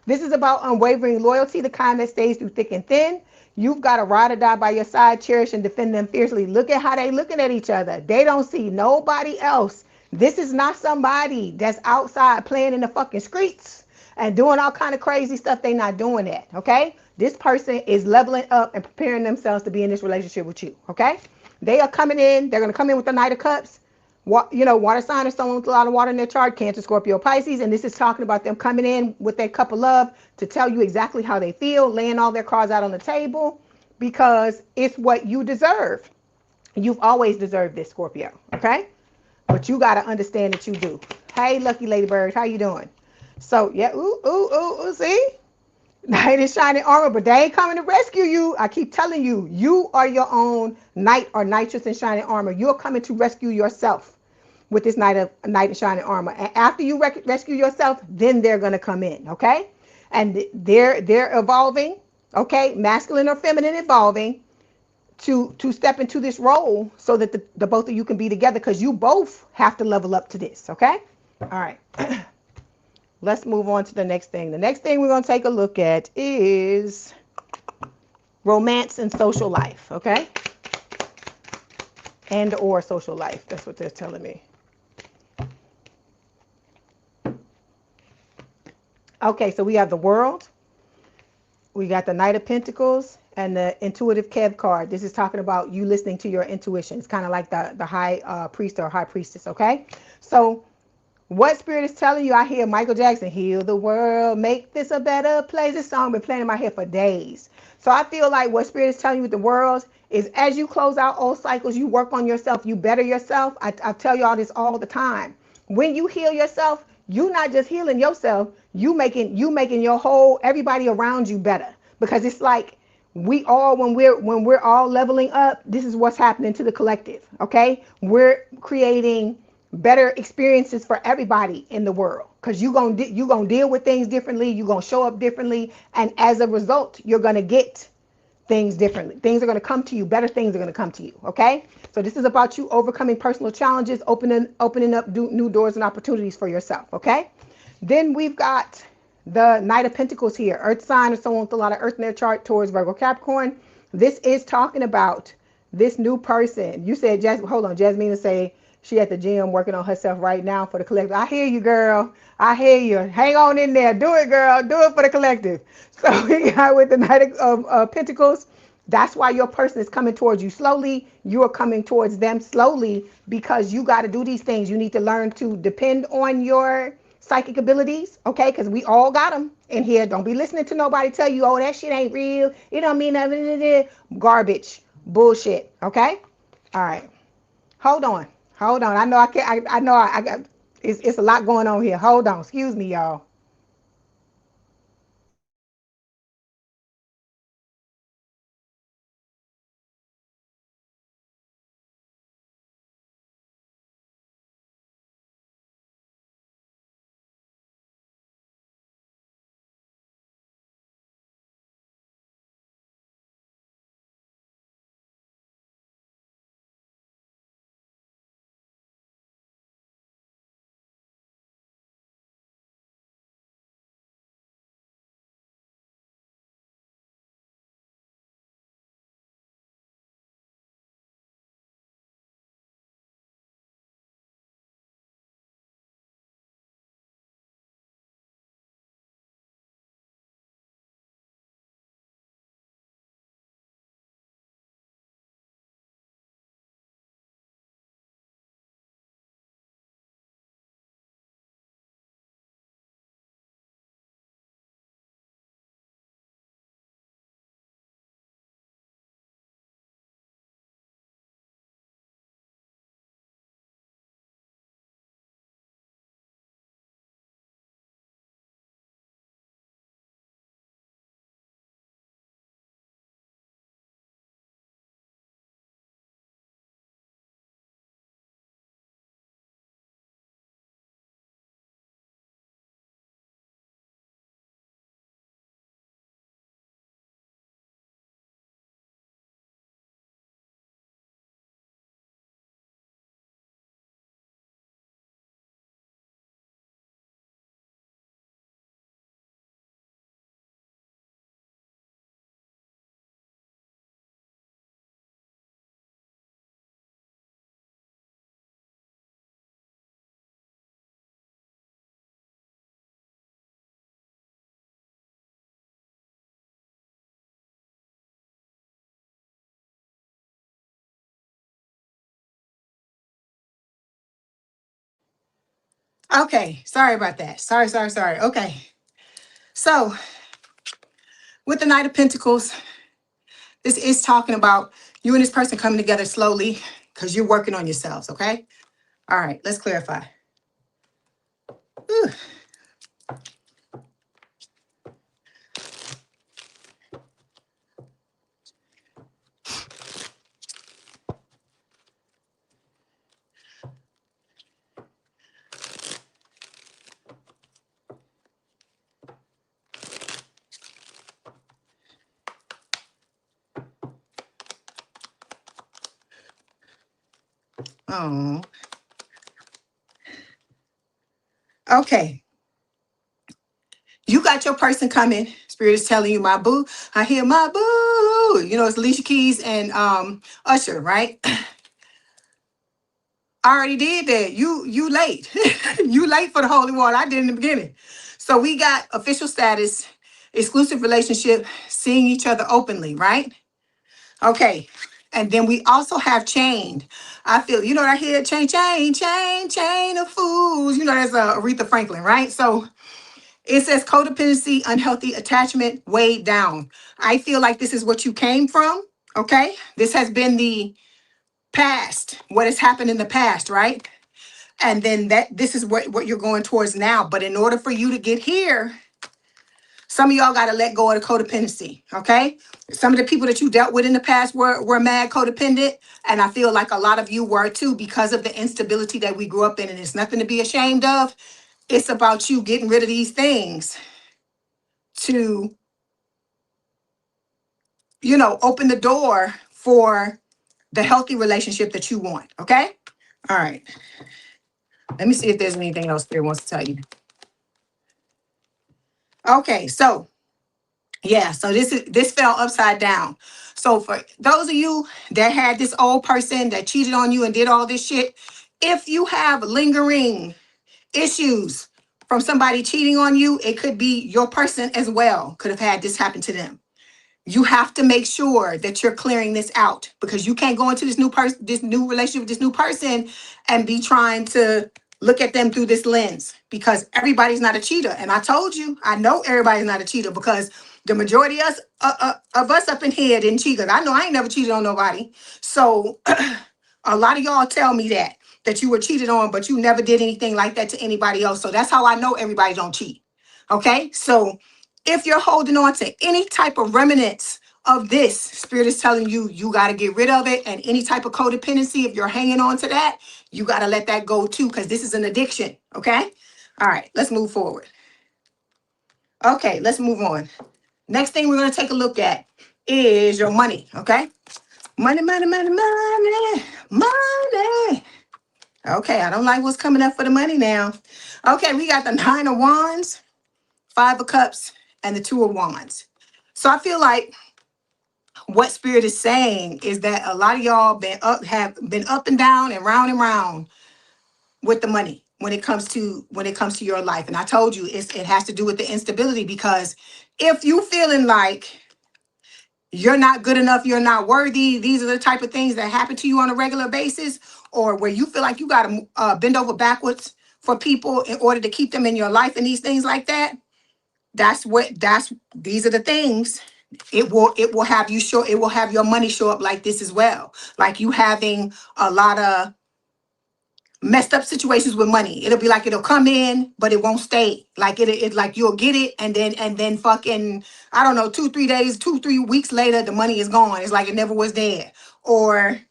A: this is about unwavering loyalty, the kind that stays through thick and thin. You've got a ride or die by your side, cherish and defend them fiercely. Look at how they looking at each other. They don't see nobody else. This is not somebody that's outside playing in the fucking streets and doing all kind of crazy stuff. They not doing that, okay? This person is leveling up and preparing themselves to be in this relationship with you, okay? They are coming in. They're going to come in with the Knight of Cups. Water sign or someone with a lot of water in their chart, Cancer, Scorpio, Pisces. And this is talking about them coming in with their cup of love to tell you exactly how they feel, laying all their cards out on the table, because it's what you deserve. You've always deserved this, Scorpio, okay? But you got to understand that you do. Hey, Lucky Ladybird, how you doing? So, yeah, see? Knight in shining armor, but they ain't coming to rescue you. I keep telling you, you are your own knight or knightress in shining armor. You're coming to rescue yourself with this knight in shining armor. And after you rescue yourself, then they're going to come in, okay? And they're evolving, okay? Masculine or feminine evolving to step into this role so that the both of you can be together, because you both have to level up to this, okay? All right. Let's move on to the next thing. The next thing we're going to take a look at is romance and social life, okay? And or social life. That's what they're telling me. Okay, so we have the World. We got the Knight of Pentacles and the Intuitive Kev card. This is talking about you listening to your intuition. It's kind of like the high priest or high priestess, okay? So what Spirit is telling you, I hear Michael Jackson, heal the world, make this a better place. This song been playing in my head for days. So I feel like what Spirit is telling you with the world is, as you close out old cycles, you work on yourself, you better yourself. I tell y'all this all the time. When you heal yourself, you not just healing yourself, you making your whole, everybody around you better. Because it's like we all, when we're all leveling up, this is what's happening to the collective, okay? We're creating better experiences for everybody in the world, because you're gonna deal with things differently, you're gonna show up differently, and as a result, you're gonna get things differently. Things are gonna come to you, better things are gonna come to you, okay? So this is about you overcoming personal challenges, opening up new doors and opportunities for yourself, okay? Then we've got the Knight of Pentacles here, earth sign or someone with a lot of earth in their chart, Taurus, Virgo, Capricorn. This is talking about this new person. You said, hold on, Jasmine say she at the gym working on herself right now for the collective. I hear you, girl. I hear you. Hang on in there. Do it, girl. Do it for the collective. So we got with the Knight of Pentacles. That's why your person is coming towards you slowly. You are coming towards them slowly, because you got to do these things. You need to learn to depend on your psychic abilities, okay? Because we all got them in here. Don't be listening to nobody tell you, oh, that shit ain't real. It don't mean nothing. Garbage. Bullshit, okay? All right. Hold on. I know I can't. I know I got. It's a lot going on here. Hold on. Excuse me, y'all.
B: Okay, sorry about that. Sorry. Okay, so with the Knight of Pentacles, this is talking about you and this person coming together slowly because you're working on yourselves, okay? All right, let's clarify. Whew. Oh, okay. You got your person coming. Spirit is telling you, my boo. I hear my boo. You know, it's Alicia Keys and Usher, right? I already did that. You late. You late for the holy water. I did in the beginning. So we got official status, exclusive relationship, seeing each other openly, right? Okay. And then we also have chained. I feel, you know what I hear? Chain of fools. You know, that's Aretha Franklin, right? So it says codependency, unhealthy attachment, weighed down. I feel like this is what you came from. Okay. This has been the past, what has happened in the past, right? And then this is what you're going towards now. But in order for you to get here, some of y'all got to let go of the codependency, okay? Some of the people that you dealt with in the past were mad codependent. And I feel like a lot of you were too because of the instability that we grew up in. And it's nothing to be ashamed of. It's about you getting rid of these things to, you know, open the door for the healthy relationship that you want, okay? All right. Let me see if there's anything else Spirit wants to tell you. Okay, so yeah, so this fell upside down. So for those of you that had this old person that cheated on you and did all this shit, if you have lingering issues from somebody cheating on you, it could be your person as well could have had this happen to them. You have to make sure that you're clearing this out because you can't go into this new person, this new relationship with this new person and be trying to look at them through this lens because everybody's not a cheater. And I told you, I know everybody's not a cheater because the majority of us up in here didn't cheat. 'Cause I know I ain't never cheated on nobody. So a lot of y'all tell me that you were cheated on, but you never did anything like that to anybody else. So that's how I know everybody don't cheat. Okay, so if you're holding on to any type of remnants of this, Spirit is telling you, you got to get rid of it. And any type of codependency, if you're hanging on to that, you got to let that go too, because this is an addiction. Okay. All right, let's move forward. Okay, let's move on. Next thing we're going to take a look at is your money. Okay. Money. Okay, I don't like what's coming up for the money now. Okay, we got the 9 of Wands, 5 of Cups, and the 2 of Wands. So I feel like what Spirit is saying is that a lot of y'all have been up and down and round with the money when it comes to your life. And I told you it has to do with the instability because if you feeling like you're not good enough, you're not worthy, these are the type of things that happen to you on a regular basis, or where you feel like you got to bend over backwards for people in order to keep them in your life and these things like that. These are the things. It will have you show, it will have your money show up like this as well. Like you having a lot of messed up situations with money. It'll be like it'll come in, but it won't stay. Like it like you'll get it and then fucking, I don't know, 2-3 days, 2-3 weeks later, the money is gone. It's like it never was there. Or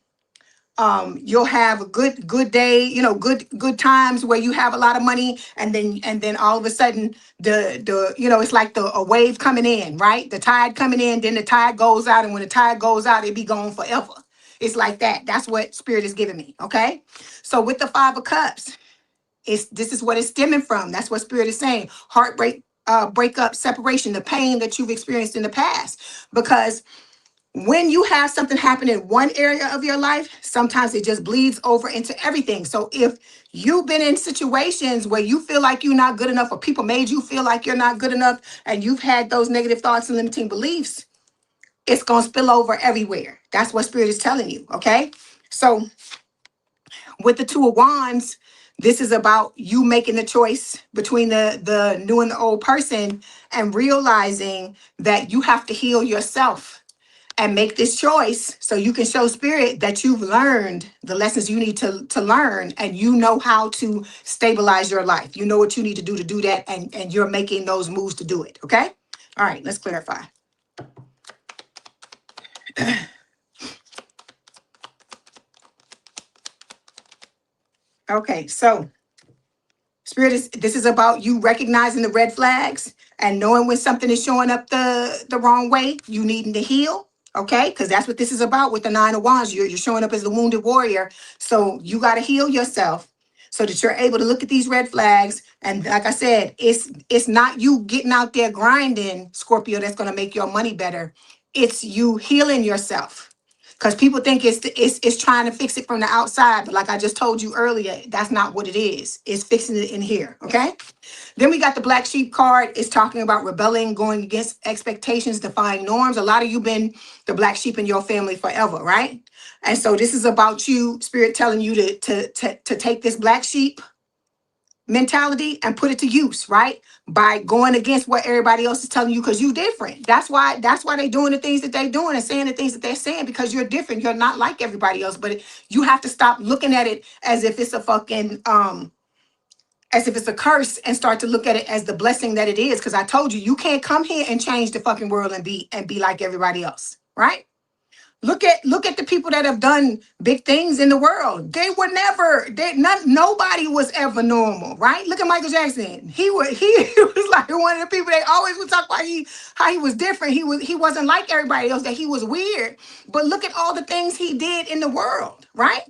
B: you'll have a good day, you know, good times where you have a lot of money, and then all of a sudden the you know, it's like a wave coming in, right? The tide coming in, then the tide goes out, and when the tide goes out, it be gone forever. It's like that. That's what Spirit is giving me. Okay, so with the 5 of Cups, this is what it's stemming from. That's what Spirit is saying. Heartbreak, breakup, separation, the pain that you've experienced in the past, because when you have something happen in one area of your life, sometimes it just bleeds over into everything. So if you've been in situations where you feel like you're not good enough, or people made you feel like you're not good enough, and you've had those negative thoughts and limiting beliefs, it's going to spill over everywhere. That's what Spirit is telling you. Okay. So with the 2 of Wands, This is about you making the choice between the new and the old person and realizing that you have to heal yourself and make this choice so you can show spirit that you've learned the lessons you need to learn, and you know how to stabilize your life. You know what you need to do that, and you're making those moves to do it. Okay? All right, let's clarify. Okay, so Spirit this is about you recognizing the red flags and knowing when something is showing up the wrong way, you needing to heal. Okay, because that's what this is about with the Nine of Wands. You're showing up as the wounded warrior. So you got to heal yourself so that you're able to look at these red flags. And like I said, it's not you getting out there grinding, Scorpio, that's going to make your money better. It's you healing yourself. Because people think it's trying to fix it from the outside. But like I just told you earlier, that's not what it is. It's fixing it in here. Okay. Then we got the Black Sheep card. It's talking about rebelling, going against expectations, defying norms. A lot of you been the black sheep in your family forever, right? And so this is about you, Spirit, telling you to take this black sheep mentality and put it to use, right? By going against what everybody else is telling you, because you're different. That's why they're doing the things that they're doing and saying the things that they're saying, because you're different. You're not like everybody else. But you have to stop looking at it as if it's a fucking as if it's a curse, and start to look at it as the blessing that it is. Because I told you, you can't come here and change the fucking world and be like everybody else, right? Look at the people that have done big things in the world. They were never, nobody was ever normal, right? Look at Michael Jackson. He was like one of the people they always would talk about how he was different. He wasn't like everybody else, that he was weird. But look at all the things he did in the world, right?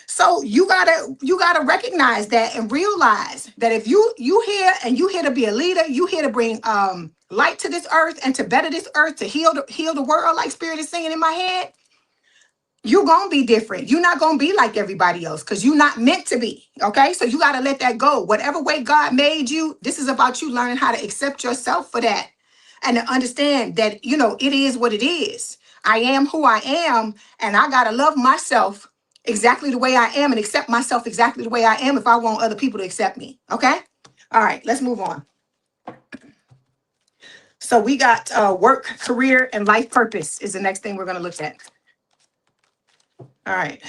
B: So you gotta recognize that and realize that if you here to be a leader, you here to bring light to this earth and to better this earth, to heal the world, like Spirit is singing in my head. You're gonna be different. You're not gonna be like everybody else, because you're not meant to be. Okay, so you gotta let that go. Whatever way God made you, this is about you learning how to accept yourself for that, and to understand that it is what it is. I am who I am, and I gotta love myself exactly the way I am and accept myself exactly the way I am if I want other people to accept me. Okay? All right, let's move on. So we got work, career, and life purpose is the next thing we're going to look at. All right.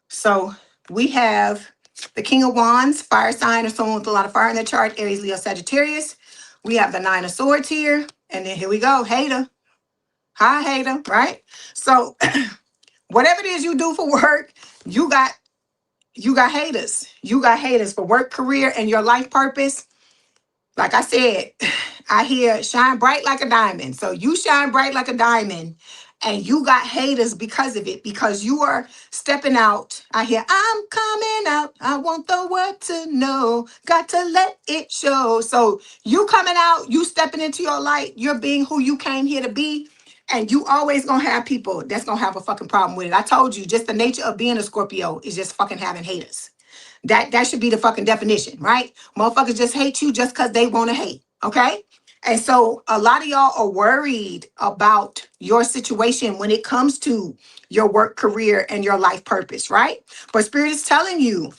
B: So we have the King of Wands, fire sign, or someone with a lot of fire in their chart, Aries, Leo, Sagittarius. We have the Nine of Swords here. And then here we go, hater. Hi, hater, right? So whatever it is you do for work, you got haters. You got haters for work, career, and your life purpose. Like I said, I hear shine bright like a diamond. So you shine bright like a diamond, and you got haters because of it, because you are stepping out. I hear, I'm coming out. I want the world to know. Got to let it show. So you coming out, you stepping into your light. You're being who you came here to be. And you always gonna have people that's gonna have a fucking problem with it. I told you, just the nature of being a Scorpio is just fucking having haters. That should be the fucking definition, right? Motherfuckers just hate you just because they want to hate, okay? And so a lot of y'all are worried about your situation when it comes to your work, career, and your life purpose, right? But Spirit is telling you,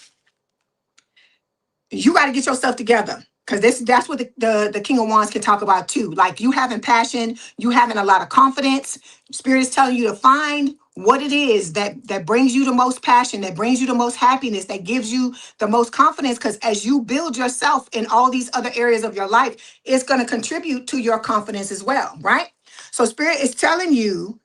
B: you got to get yourself together. Because that's what the King of Wands can talk about too. Like, you having passion, you having a lot of confidence. Spirit is telling you to find what it is that brings you the most passion, that brings you the most happiness, that gives you the most confidence. Because as you build yourself in all these other areas of your life, it's going to contribute to your confidence as well, right? So Spirit is telling you,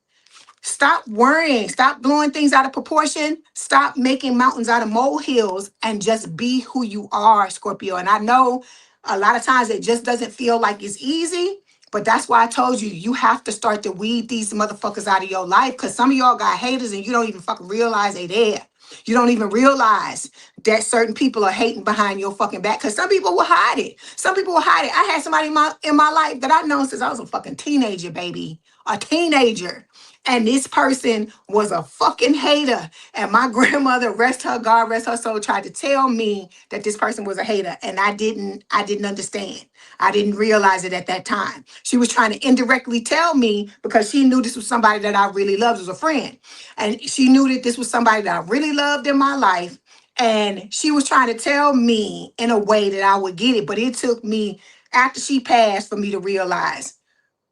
B: stop worrying, stop blowing things out of proportion, stop making mountains out of molehills, and just be who you are, Scorpio. And I know a lot of times it just doesn't feel like it's easy, but that's why I told you, you have to start to weed these motherfuckers out of your life, because some of y'all got haters and you don't even fucking realize they there. You don't even realize that certain people are hating behind your fucking back, because some people will hide it. Some people will hide it. I had somebody in my life that I've known since I was a fucking teenager, baby. A teenager. And this person was a fucking hater. And my grandmother, rest her God, rest her soul, tried to tell me that this person was a hater. And I didn't understand. I didn't realize it at that time. She was trying to indirectly tell me, because she knew this was somebody that I really loved as a friend. And she knew that this was somebody that I really loved in my life. And she was trying to tell me in a way that I would get it, but it took me after she passed for me to realize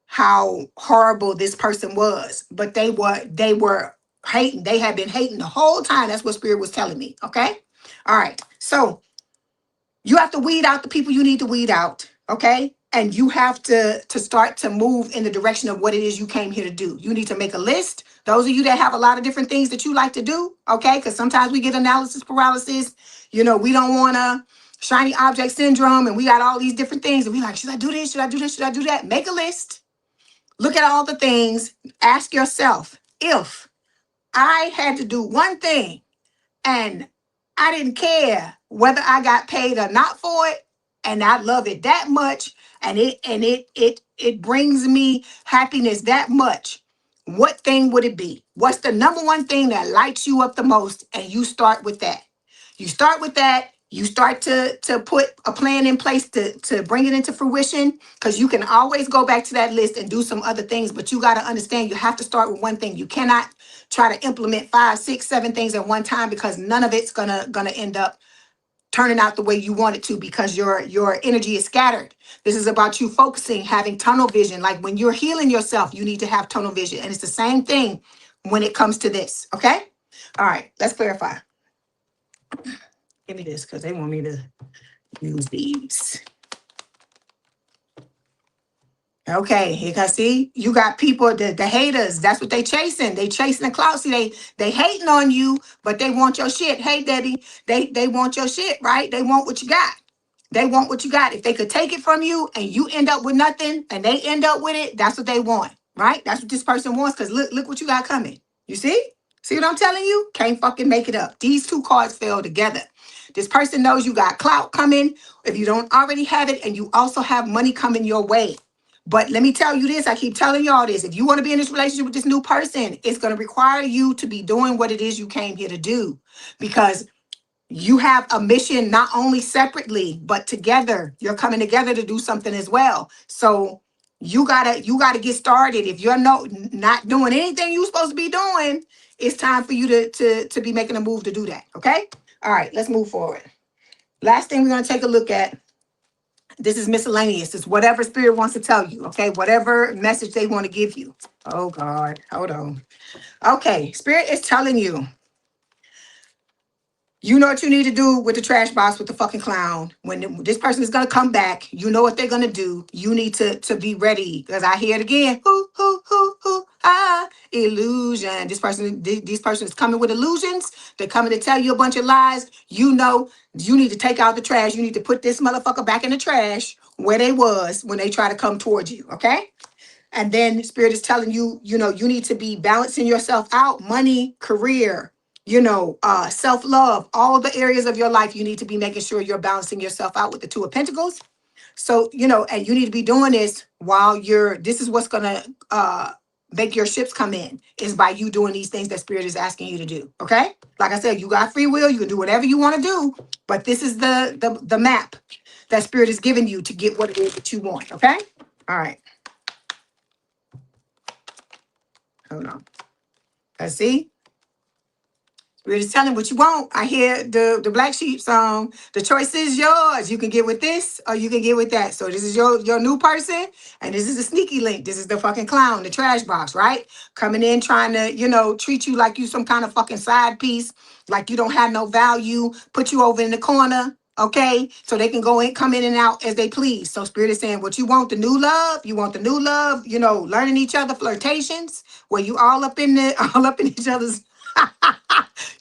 B: how horrible this person was. But they were hating. They had been hating the whole time. That's what Spirit was telling me. Okay. All right. So you have to weed out the people you need to weed out. Okay. And you have to start to move in the direction of what it is you came here to do. You need to make a list. Those of you that have a lot of different things that you like to do. Okay. Because sometimes we get analysis paralysis. You know, we don't want to shiny object syndrome, and we got all these different things. And we like, should I do this? Should I do this? Should I do that? Make a list. Look at all the things. Ask yourself, if I had to do one thing and I didn't care whether I got paid or not for it, and I love it that much, and it brings me happiness that much, what thing would it be? What's the number one thing that lights you up the most? And you start with that. You start with that. You start to put a plan in place to bring it into fruition, because you can always go back to that list and do some other things. But you got to understand, you have to start with one thing. You cannot try to implement 5, 6, 7 things at one time, because none of it's gonna end up turning out the way you want it to, because your energy is scattered. This is about you focusing, having tunnel vision. Like when you're healing yourself, you need to have tunnel vision. And it's the same thing when it comes to this. Okay. All right. Let's clarify. Give me this, because they want me to use these. Okay, you can see you got people, the haters. That's what they chasing. They chasing the clout. See, they hating on you, but they want your shit. Hey, Debbie, they want your shit, right? They want what you got. They want what you got. If they could take it from you and you end up with nothing, and they end up with it, that's what they want, right? That's what this person wants. Because look what you got coming. You see? See what I'm telling you? Can't fucking make it up. These two cards fell together. This person knows you got clout coming if you don't already have it, and you also have money coming your way. But let me tell you this, I keep telling y'all this. If you want to be in this relationship with this new person, it's going to require you to be doing what it is you came here to do, because you have a mission, not only separately, but together. You're coming together to do something as well. So you gotta get started. If you're not doing anything you're supposed to be doing, it's time for you to be making a move to do that. Okay? All right, let's move forward. Last thing we're going to take a look at. This is miscellaneous. It's whatever Spirit wants to tell you, okay? Whatever message they want to give you. Oh, God. Hold on. Okay. Spirit is telling you, you know what you need to do with the trash box with the fucking clown. When this person is going to come back, you know what they're going to do. You need to be ready, because I hear it again. Illusion. This person is coming with illusions. They're coming to tell you a bunch of lies. You know, you need to take out the trash. You need to put this motherfucker back in the trash where they was when they try to come towards you. Okay? And then Spirit is telling you, you know, you need to be balancing yourself out. Money, career, self-love, all the areas of your life. You need to be making sure you're balancing yourself out with the Two of Pentacles. So, and you need to be doing this while this is what's going to make your ships come in, is by you doing these things that Spirit is asking you to do. Okay. Like I said, you got free will. You can do whatever you want to do, but this is the map that Spirit is giving you to get what it is that you want. Okay. All right. Hold on. Let's see. We're just telling what you want. I hear the Black Sheep song. The choice is yours. You can get with this or you can get with that. So this is your new person, and this is a sneaky link. This is the fucking clown, the trash box, right? Coming in trying to, treat you like you some kind of fucking side piece, like you don't have no value, put you over in the corner, okay? So they can come in and out as they please. So Spirit is saying, what you want, the new love? You want the new love, learning each other, flirtations, where you all up in each other's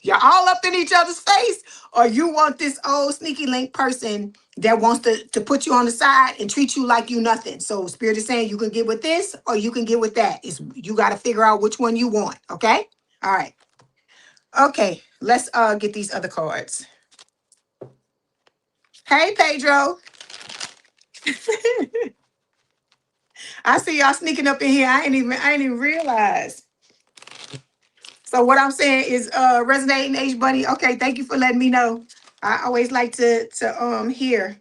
B: you're all up in each other's face, or you want this old sneaky link person that wants to put you on the side and treat you like you nothing. So Spirit is saying you can get with this or you can get with that. You got to figure out which one you want. Okay. All right. Okay. Let's get these other cards. Hey, Pedro. I see y'all sneaking up in here. I ain't even realized. So what I'm saying is resonating, H Bunny. Okay, thank you for letting me know. I always like to hear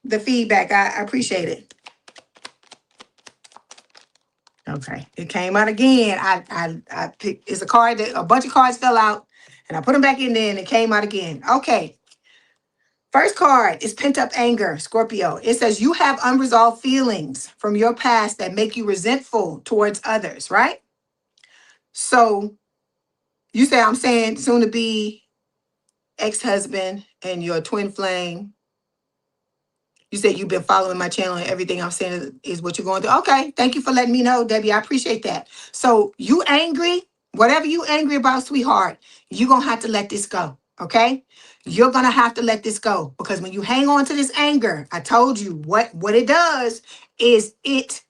B: the feedback. I appreciate it. Okay, it came out again. I picked, it's a card that a bunch of cards fell out, And I put them back in there and it came out again. Okay. First card is pent up anger, Scorpio. It says you have unresolved feelings from your past that make you resentful towards others, right? So you say, I'm saying soon to be ex-husband and your twin flame. You said you've been following my channel and everything I'm saying is what you're going through. Okay, thank you for letting me know, Debbie. I appreciate that. So you angry, whatever you angry about, sweetheart, you're going to have to let this go, okay? You're going to have to let this go because when you hang on to this anger, I told you what it does is it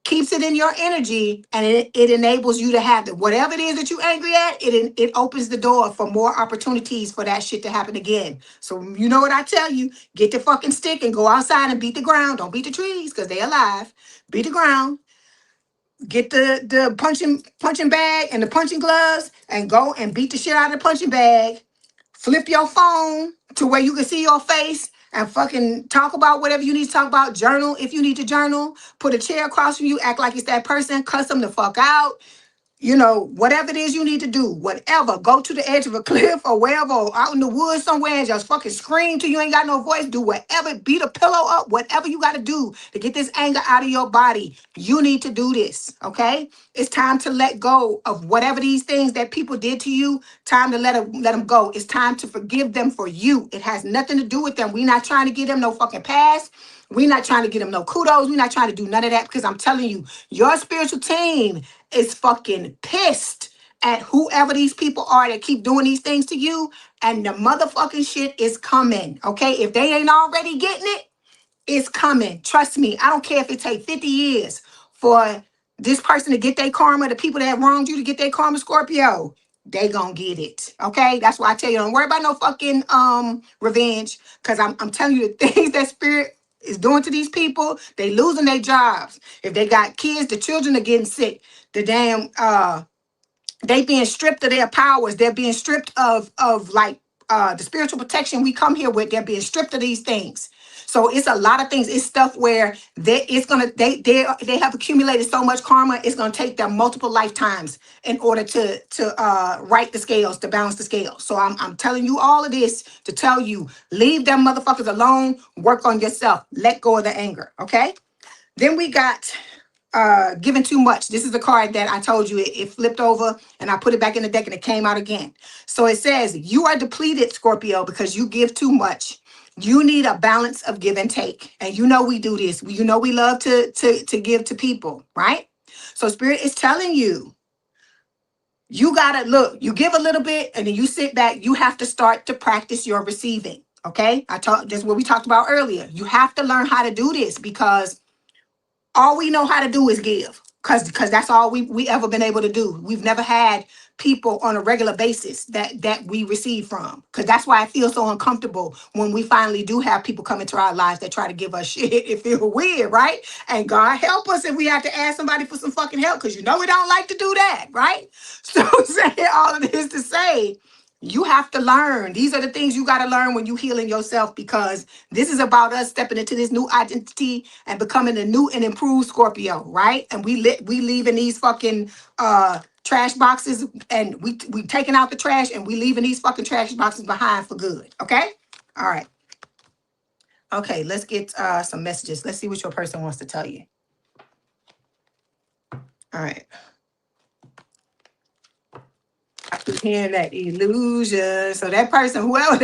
B: keeps it in your energy and it enables you to have the whatever it is that you angry at, it opens the door for more opportunities for that shit to happen again. So you know what I tell you, get the fucking stick and go outside and beat the ground. Don't beat the trees because they're alive. Beat the ground. Get the punching bag and the punching gloves and go and beat the shit out of the punching bag. Flip your phone to where you can see your face and fucking talk about whatever you need to talk about. Journal if you need to journal. Put a chair across from you. Act like it's that person. Cuss them the fuck out. You know, whatever it is you need to do, whatever. Go to the edge of a cliff or wherever, or out in the woods somewhere and just fucking scream till you ain't got no voice. Do whatever. Beat a pillow up. Whatever you got to do to get this anger out of your body. You need to do this, okay? It's time to let go of whatever these things that people did to you. Time to let them go. It's time to forgive them for you. It has nothing to do with them. We're not trying to give them no fucking pass. We're not trying to get them no kudos. We're not trying to do none of that because I'm telling you, your spiritual team is fucking pissed at whoever these people are that keep doing these things to you. And the motherfucking shit is coming. Okay? If they ain't already getting it, it's coming. Trust me. I don't care if it takes 50 years for this person to get their karma, the people that have wronged you to get their karma, Scorpio. They gonna get it. Okay? That's why I tell you, don't worry about no fucking revenge. Because I'm telling you the things that spirit is doing to these people, they losing their jobs. If they got kids, the children are getting sick. The damn they being stripped of their powers. They're being stripped of like the spiritual protection we come here with. They're being stripped of these things. So it's a lot of things. It's stuff where they have accumulated so much karma. It's gonna take them multiple lifetimes in order to right the scales, to balance the scales. So I'm telling you all of this to tell you, leave them motherfuckers alone. Work on yourself. Let go of the anger. Okay. Then we got giving too much. This is the card that I told you it flipped over and I put it back in the deck and it came out again. So it says you are depleted, Scorpio, because you give too much. You need a balance of give and take. And you know we do this. You know we love to give to people, right? So Spirit is telling you, you gotta look, you give a little bit and then you sit back. You have to start to practice your receiving. Okay. That's what we talked about earlier. You have to learn how to do this because all we know how to do is give because that's all we ever been able to do. We've never had people on a regular basis that we receive from, because that's why I feel so uncomfortable when we finally do have people come into our lives that try to give us shit. It feels weird, right? And God help us if we have to ask somebody for some fucking help, because you know we don't like to do that, right? So saying all of this to say, you have to learn. These are the things you got to learn when you healing yourself, because this is about us stepping into this new identity and becoming a new and improved Scorpio, right? And we leaving these fucking trash boxes, and we taking out the trash and we leaving these fucking trash boxes behind for good. Okay? All right. Okay, let's get some messages. Let's see what your person wants to tell you. All right. Hearing that illusion. So that person, whoever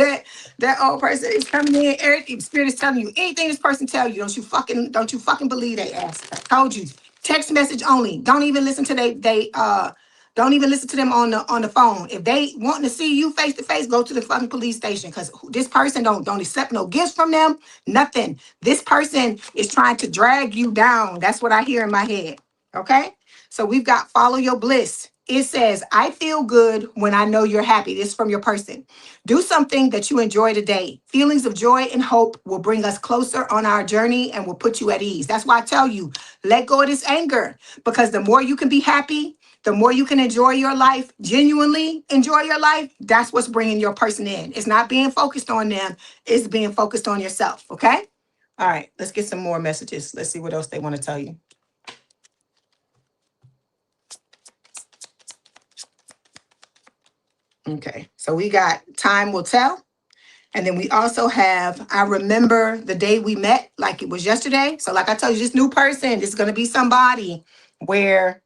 B: that old person is coming in, everything Spirit is telling you, anything this person tell you, don't you fucking believe they ass. I told you. Text message only. Don't even listen to don't even listen to them on the phone. If they want to see you face to face, go to the fucking police station, because this person don't accept no gifts from them, nothing. This person is trying to drag you down. That's what I hear in my head. Okay? So we've got follow your bliss. It says, I feel good when I know you're happy. This is from your person. Do something that you enjoy today. Feelings of joy and hope will bring us closer on our journey and will put you at ease. That's why I tell you, let go of this anger, because the more you can be happy, the more you can enjoy your life, genuinely enjoy your life. That's what's bringing your person in. It's not being focused on them. It's being focused on yourself. Okay. All right. Let's get some more messages. Let's see what else they want to tell you. Okay, so we got time will tell. And then we also have, I remember the day we met like it was yesterday. So like I told you, this new person is going to be somebody where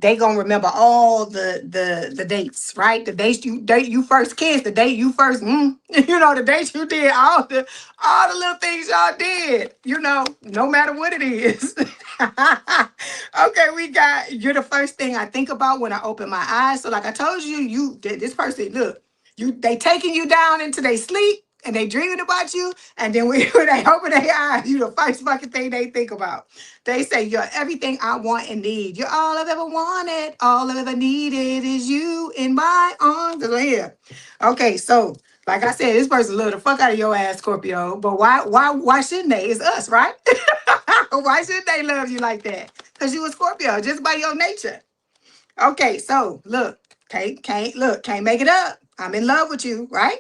B: they gonna remember all the dates, right? The dates you first kissed, the date you first, you know, the dates you did, all the little things y'all did, you know, no matter what it is. Okay, we got, you're the first thing I think about when I open my eyes. So like I told you, this person, look, they taking you down into their sleep and they dreaming about you, and then when they open their eyes, you the first fucking thing they think about. They say, you're everything I want and need. You're all I've ever wanted. All I've ever needed is you in my arms. That's right here. Okay, so like I said, this person love the fuck out of your ass, Scorpio. But why shouldn't they? It's us, right? Why should they love you like that? Because you a Scorpio, just by your nature. Okay, so look, can't make it up. I'm in love with you, right?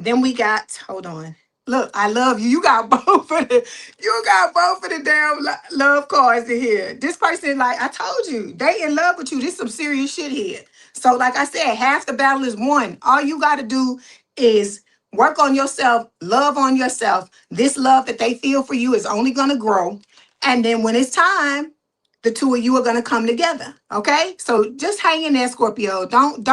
B: Then we got, hold on. Look, I love you. You got both of the damn love cards in here. This person, like I told you, they in love with you. This some serious shit here. So like I said, half the battle is won. All you got to do is work on yourself, love on yourself. This love that they feel for you is only going to grow. And then when it's time, the two of you are going to come together. Okay? So just hang in there, Scorpio. Don't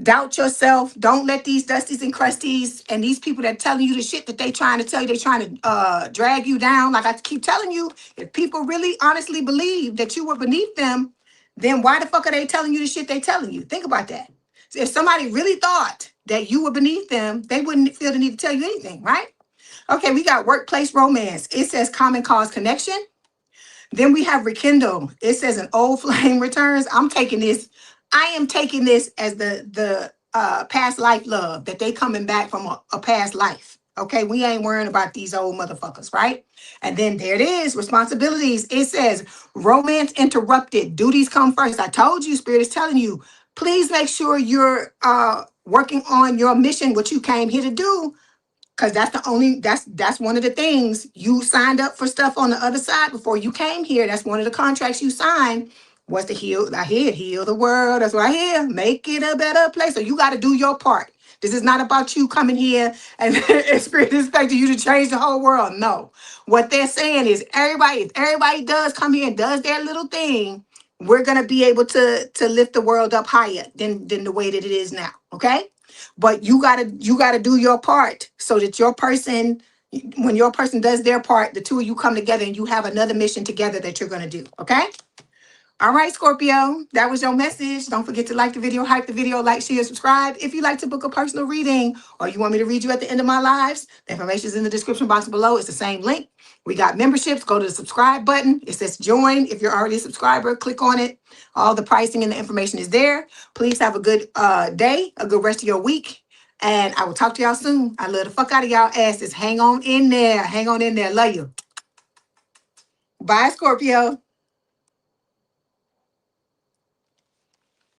B: doubt yourself. Don't let these dusties and crusties and these people that telling you the shit that they trying to tell you, they trying to drag you down. Like I keep telling you, if people really honestly believe that you were beneath them, then why the fuck are they telling you the shit they telling you? Think about that. So if somebody really thought that you were beneath them, they wouldn't feel the need to tell you anything, right? Okay, we got workplace romance. It says common cause connection. Then we have rekindle. It says an old flame returns. I am taking this as the past life love, that they coming back from a past life. Okay, we ain't worrying about these old motherfuckers, right? And then there it is, responsibilities. It says romance interrupted, duties come first. I told you, Spirit is telling you, please make sure you're working on your mission, what you came here to do. Because that's one of the things you signed up for, stuff on the other side before you came here. That's one of the contracts you signed, was to heal. I hear heal the world. That's what I hear. Make it a better place. So you got to do your part. This is not about you coming here and expecting you to change the whole world. No. What they're saying is if everybody does come here and does their little thing, we're gonna be able to lift the world up higher than the way that it is now. Okay? But you gotta do your part so that when your person does their part, the two of you come together and you have another mission together that you're gonna do. Okay? All right, Scorpio, that was your message. Don't forget to like the video, hype the video, like, share, subscribe. If you'd like to book a personal reading or you want me to read you at the end of my lives, the information is in the description box below. It's the same link. We got memberships. Go to the subscribe button. It says join. If you're already a subscriber, click on it. All the pricing and the information is there. Please have a good day, a good rest of your week. And I will talk to y'all soon. I love the fuck out of y'all asses. Hang on in there. Hang on in there. Love you. Bye, Scorpio.